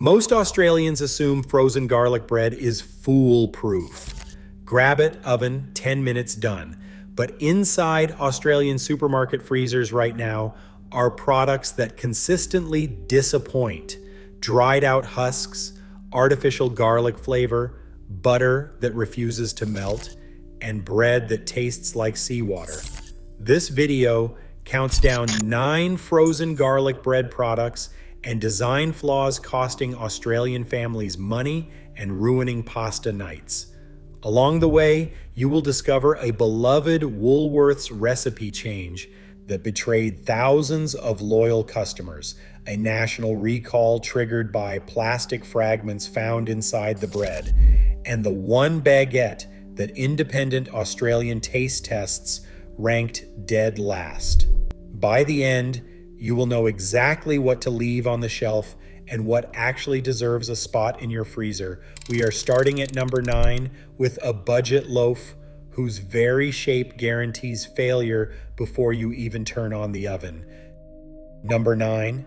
Most Australians assume frozen garlic bread is foolproof. Grab it, oven, 10 minutes, done. But inside Australian supermarket freezers right now are products that consistently disappoint. Dried out husks, artificial garlic flavor, butter that refuses to melt, and bread that tastes like seawater. This video counts down 9 frozen garlic bread products and design flaws costing Australian families money and ruining pasta nights. Along the way, you will discover a beloved Woolworths recipe change that betrayed thousands of loyal customers, a national recall triggered by plastic fragments found inside the bread, and the one baguette that independent Australian taste tests ranked dead last. By the end, you will know exactly what to leave on the shelf and what actually deserves a spot in your freezer. We are starting at number 9 with a budget loaf whose very shape guarantees failure before you even turn on the oven. Number 9,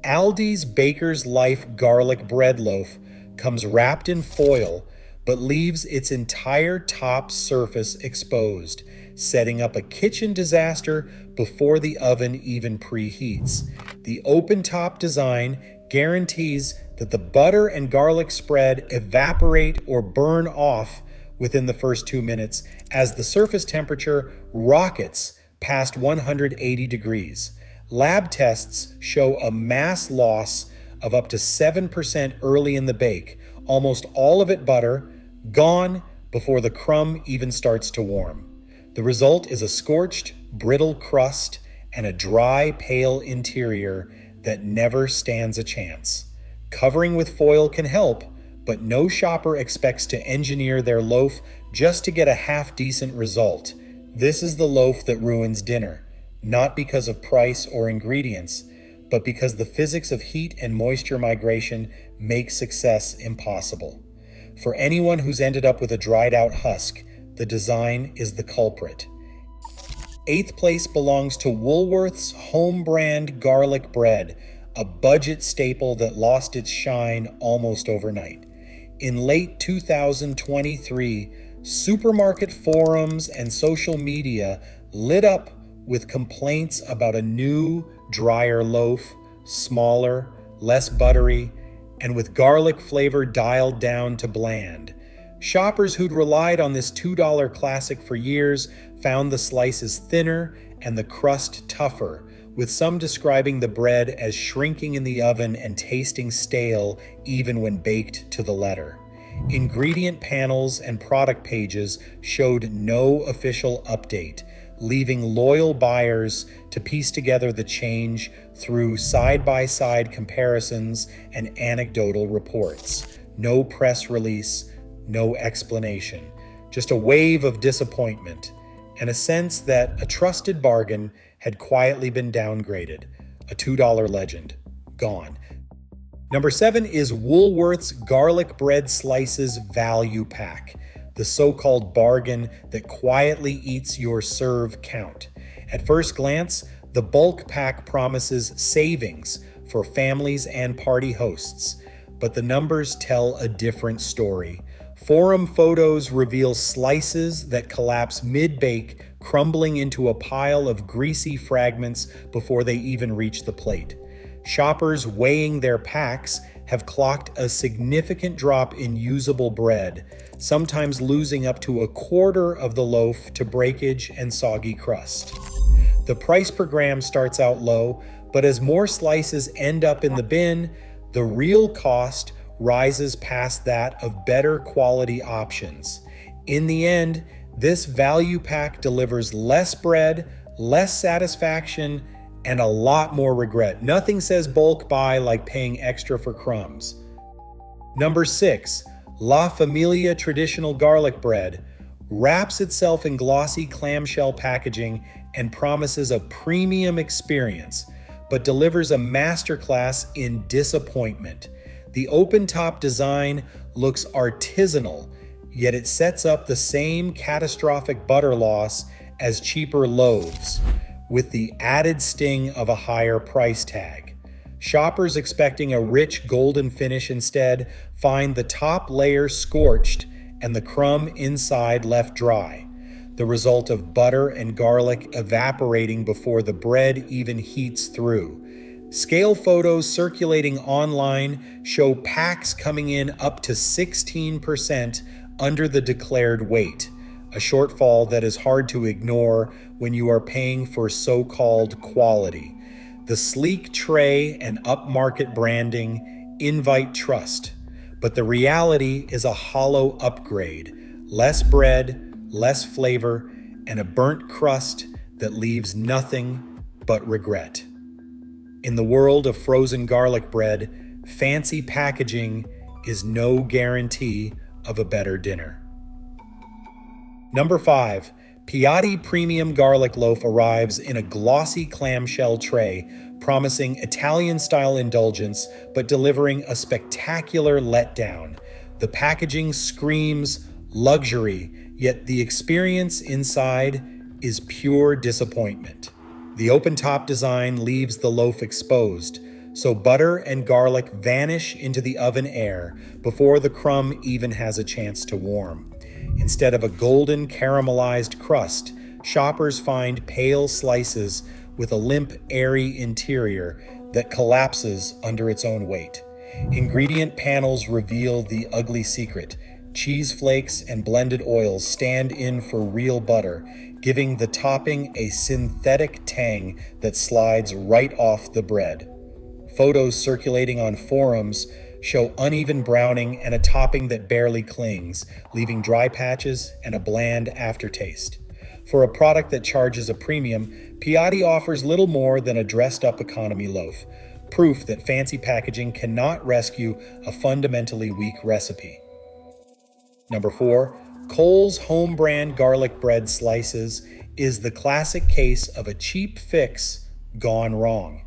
Aldi's Baker's Life garlic bread loaf comes wrapped in foil but leaves its entire top surface exposed, setting up a kitchen disaster before the oven even preheats. The open-top design guarantees that the butter and garlic spread evaporate or burn off within the first 2 minutes as the surface temperature rockets past 180 degrees. Lab tests show a mass loss of up to 7% early in the bake, almost all of it butter, gone before the crumb even starts to warm. The result is a scorched, brittle crust and a dry, pale interior that never stands a chance. Covering with foil can help, but no shopper expects to engineer their loaf just to get a half-decent result. This is the loaf that ruins dinner, not because of price or ingredients, but because the physics of heat and moisture migration make success impossible. For anyone who's ended up with a dried-out husk, the design is the culprit. 8th place belongs to Woolworths home brand garlic bread, a budget staple that lost its shine almost overnight. In late 2023, supermarket forums and social media lit up with complaints about a new, drier loaf, smaller, less buttery, and with garlic flavor dialed down to bland. Shoppers who'd relied on this $2 classic for years found the slices thinner and the crust tougher, with some describing the bread as shrinking in the oven and tasting stale even when baked to the letter. Ingredient panels and product pages showed no official update, leaving loyal buyers to piece together the change through side-by-side comparisons and anecdotal reports. No press release, no explanation, just a wave of disappointment and a sense that a trusted bargain had quietly been downgraded. A $2 legend, gone. Number 7 is Woolworths Garlic Bread Slices Value Pack, the so-called bargain that quietly eats your serve count. At first glance, the bulk pack promises savings for families and party hosts, but the numbers tell a different story. Forum photos reveal slices that collapse mid-bake, crumbling into a pile of greasy fragments before they even reach the plate. Shoppers weighing their packs have clocked a significant drop in usable bread, sometimes losing up to a quarter of the loaf to breakage and soggy crust. The price per gram starts out low, but as more slices end up in the bin, the real cost rises past that of better quality options. In the end, this value pack delivers less bread, less satisfaction, and a lot more regret. Nothing says bulk buy like paying extra for crumbs. Number 6, La Familia Traditional Garlic Bread wraps itself in glossy clamshell packaging and promises a premium experience, but delivers a masterclass in disappointment. The open-top design looks artisanal, yet it sets up the same catastrophic butter loss as cheaper loaves, with the added sting of a higher price tag. Shoppers expecting a rich golden finish instead find the top layer scorched and the crumb inside left dry, the result of butter and garlic evaporating before the bread even heats through. Scale photos circulating online show packs coming in up to 16% under the declared weight, a shortfall that is hard to ignore when you are paying for so-called quality. The sleek tray and upmarket branding invite trust, but the reality is a hollow upgrade: less bread, less flavor, and a burnt crust that leaves nothing but regret. In the world of frozen garlic bread, fancy packaging is no guarantee of a better dinner. Number 5. Piatti Premium Garlic Loaf arrives in a glossy clamshell tray, promising Italian-style indulgence but delivering a spectacular letdown. The packaging screams luxury, yet the experience inside is pure disappointment. The open-top design leaves the loaf exposed, so butter and garlic vanish into the oven air before the crumb even has a chance to warm. Instead of a golden caramelized crust, shoppers find pale slices with a limp, airy interior that collapses under its own weight. Ingredient panels reveal the ugly secret. Cheese flakes and blended oils stand in for real butter, giving the topping a synthetic tang that slides right off the bread. Photos circulating on forums show uneven browning and a topping that barely clings, leaving dry patches and a bland aftertaste. For a product that charges a premium, Piatti offers little more than a dressed-up economy loaf, proof that fancy packaging cannot rescue a fundamentally weak recipe. Number 4. Cole's home brand garlic bread slices is the classic case of a cheap fix gone wrong.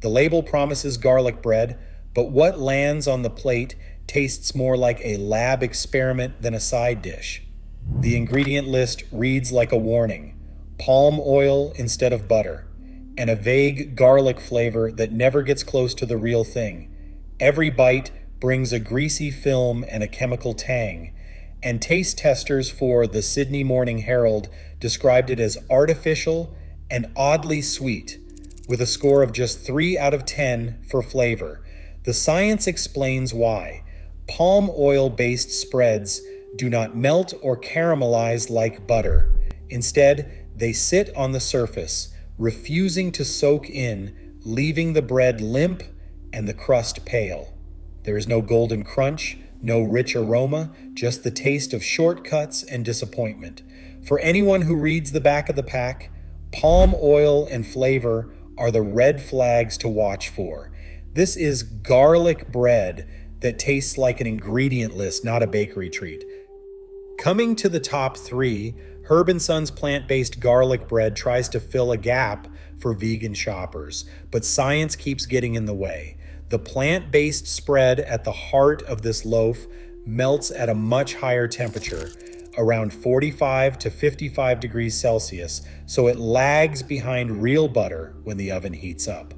The label promises garlic bread, but what lands on the plate tastes more like a lab experiment than a side dish. The ingredient list reads like a warning: palm oil instead of butter, and a vague garlic flavor that never gets close to the real thing. Every bite brings a greasy film and a chemical tang, and taste testers for the Sydney Morning Herald described it as artificial and oddly sweet, with a score of just 3 out of 10 for flavor. The science explains why. Palm oil-based spreads do not melt or caramelize like butter. Instead, they sit on the surface, refusing to soak in, leaving the bread limp and the crust pale. There is no golden crunch, no rich aroma, just the taste of shortcuts and disappointment. For anyone who reads the back of the pack, palm oil and flavor are the red flags to watch for. This is garlic bread that tastes like an ingredient list, not a bakery treat. Coming to the top 3, Herb & Sons plant-based garlic bread tries to fill a gap for vegan shoppers, but science keeps getting in the way. The plant-based spread at the heart of this loaf melts at a much higher temperature, around 45 to 55 degrees Celsius, so it lags behind real butter when the oven heats up.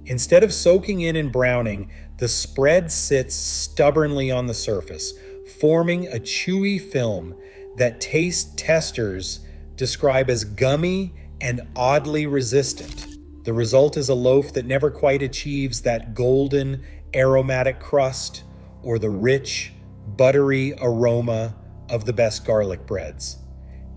Instead of soaking in and browning, the spread sits stubbornly on the surface, forming a chewy film that taste testers describe as gummy and oddly resistant. The result is a loaf that never quite achieves that golden, aromatic crust or the rich, buttery aroma of the best garlic breads.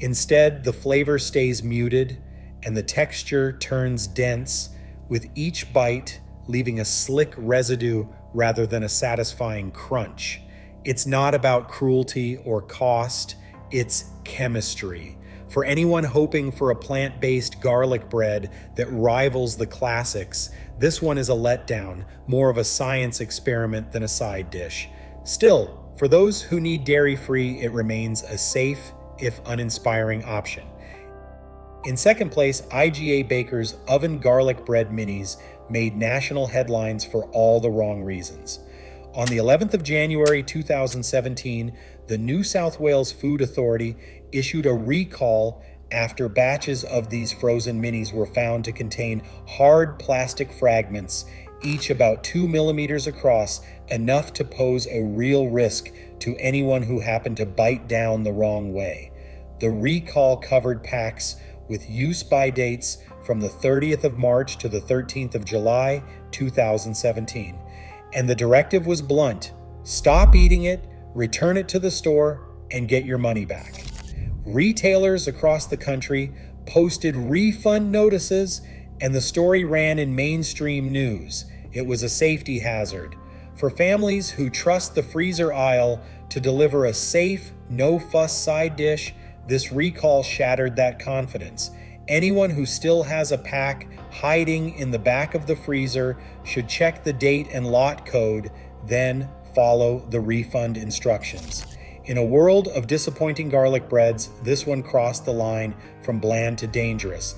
Instead, the flavor stays muted and the texture turns dense, with each bite leaving a slick residue rather than a satisfying crunch. It's not about cruelty or cost, it's chemistry. For anyone hoping for a plant-based garlic bread that rivals the classics, this one is a letdown, more of a science experiment than a side dish. Still, for those who need dairy-free, it remains a safe, if uninspiring, option. In second place, IGA Baker's Oven Garlic Bread Minis made national headlines for all the wrong reasons. On the 11th of January 2017, the New South Wales Food Authority issued a recall after batches of these frozen minis were found to contain hard plastic fragments each about 2 millimeters across, enough to pose a real risk to anyone who happened to bite down the wrong way. The recall covered packs with use-by dates from the 30th of March to the 13th of July, 2017. And the directive was blunt: stop eating it, return it to the store, and get your money back. Retailers across the country posted refund notices, and the story ran in mainstream news. It was a safety hazard. For families who trust the freezer aisle to deliver a safe, no-fuss side dish, this recall shattered that confidence. Anyone who still has a pack hiding in the back of the freezer should check the date and lot code, then follow the refund instructions. In a world of disappointing garlic breads, this one crossed the line from bland to dangerous.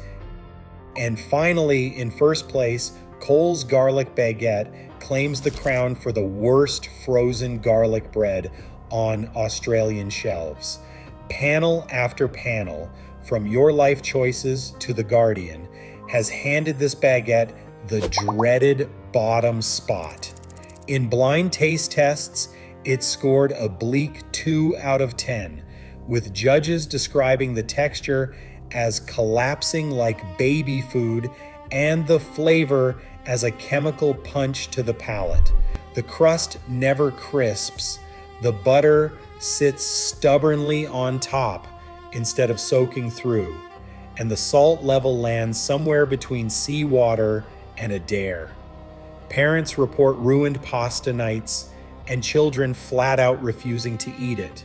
And finally, in first place, Cole's Garlic Baguette claims the crown for the worst frozen garlic bread on Australian shelves. Panel after panel, from Your Life Choices to The Guardian, has handed this baguette the dreaded bottom spot. In blind taste tests, it scored a bleak 2 out of 10, with judges describing the texture as collapsing like baby food and the flavor as a chemical punch to the palate. The crust never crisps. The butter sits stubbornly on top instead of soaking through, and the salt level lands somewhere between seawater and a dare. Parents report ruined pasta nights and children flat out refusing to eat it.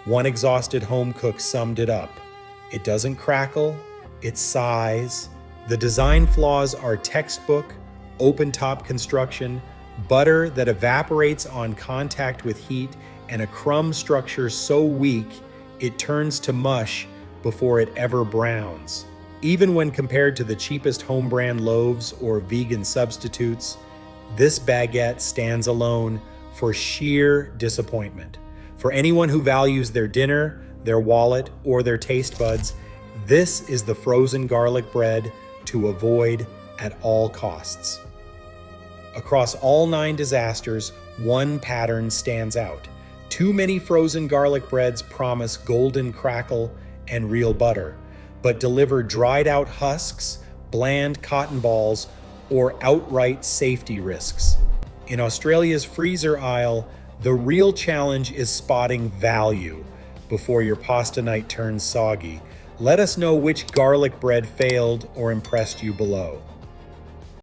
One exhausted home cook summed it up: it doesn't crackle, it sighs. The design flaws are textbook: open top construction, butter that evaporates on contact with heat, and a crumb structure so weak it turns to mush before it ever browns. Even when compared to the cheapest home brand loaves or vegan substitutes, this baguette stands alone for sheer disappointment. For anyone who values their dinner, their wallet, or their taste buds, this is the frozen garlic bread to avoid at all costs. Across all 9 disasters, one pattern stands out. Too many frozen garlic breads promise golden crackle and real butter, but deliver dried out husks, bland cotton balls, or outright safety risks. In Australia's freezer aisle, the real challenge is spotting value before your pasta night turns soggy. Let us know which garlic bread failed or impressed you below.